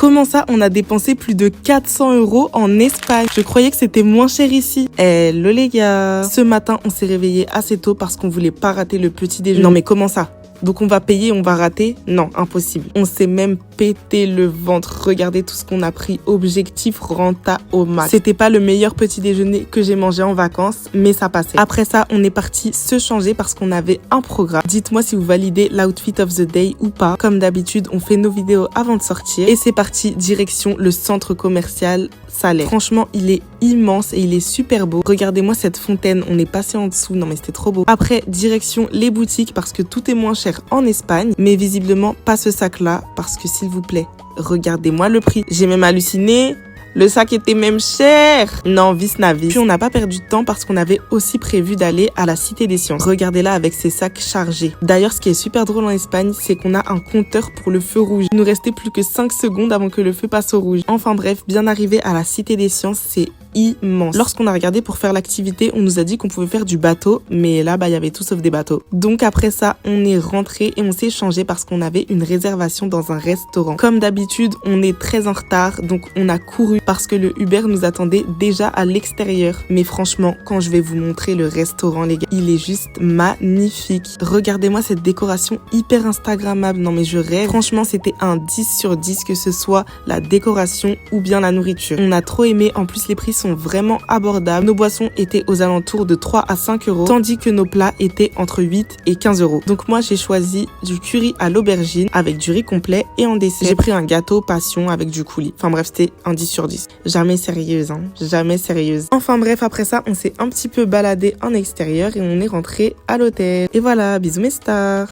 Comment ça, on a dépensé plus de 400 € en Espagne? Je croyais que c'était moins cher ici. Hello les gars. Ce matin, on s'est réveillé assez tôt parce qu'on voulait pas rater le petit déjeuner. Non mais comment ça? Donc on va payer, on va rater? Non, impossible. On s'est même pété le ventre. Regardez tout ce qu'on a pris. Objectif renta au max. C'était pas le meilleur petit déjeuner que j'ai mangé en vacances, mais ça passait. Après ça, on est parti se changer parce qu'on avait un programme. Dites-moi si vous validez l'outfit of the day ou pas. Comme d'habitude, on fait nos vidéos avant de sortir. Et c'est parti, direction le centre commercial Salers. Franchement, il est immense et il est super beau. Regardez-moi cette fontaine. On est passé en dessous. Non mais c'était trop beau. Après, direction les boutiques parce que tout est moins cher en Espagne, mais visiblement pas ce sac là parce que s'il vous plaît, regardez-moi le prix. J'ai même halluciné. Le sac était même cher. Non, vis navis. Puis on n'a pas perdu de temps parce qu'on avait aussi prévu d'aller à la Cité des Sciences. Regardez-la avec ses sacs chargés. D'ailleurs, ce qui est super drôle en Espagne, c'est qu'on a un compteur pour le feu rouge. Il nous restait plus que 5 secondes avant que le feu passe au rouge. Enfin bref, bien arrivé à la Cité des Sciences, c'est immense. Lorsqu'on a regardé pour faire l'activité, on nous a dit qu'on pouvait faire du bateau, mais là, il y avait tout sauf des bateaux. Donc après ça, on est rentré et on s'est changé parce qu'on avait une réservation dans un restaurant. Comme d'habitude, on est très en retard, donc on a couru parce que le Uber nous attendait déjà à l'extérieur. Mais franchement, quand je vais vous montrer le restaurant, les gars, il est juste magnifique. Regardez-moi cette décoration hyper instagrammable. Non mais je rêve. Franchement, c'était un 10 sur 10, que ce soit la décoration ou bien la nourriture. On a trop aimé. En plus, les prix sont vraiment abordables. Nos boissons étaient aux alentours de 3 à 5 €, tandis que nos plats étaient entre 8 et 15 €. Donc moi, j'ai choisi du curry à l'aubergine avec du riz complet et en dessert, j'ai pris un gâteau passion avec du coulis. Enfin bref, c'était un 10 sur 10. Jamais sérieuse, hein. Jamais sérieuse. Enfin bref, après ça, on s'est un petit peu baladé en extérieur et on est rentré à l'hôtel. Et voilà, bisous mes stars.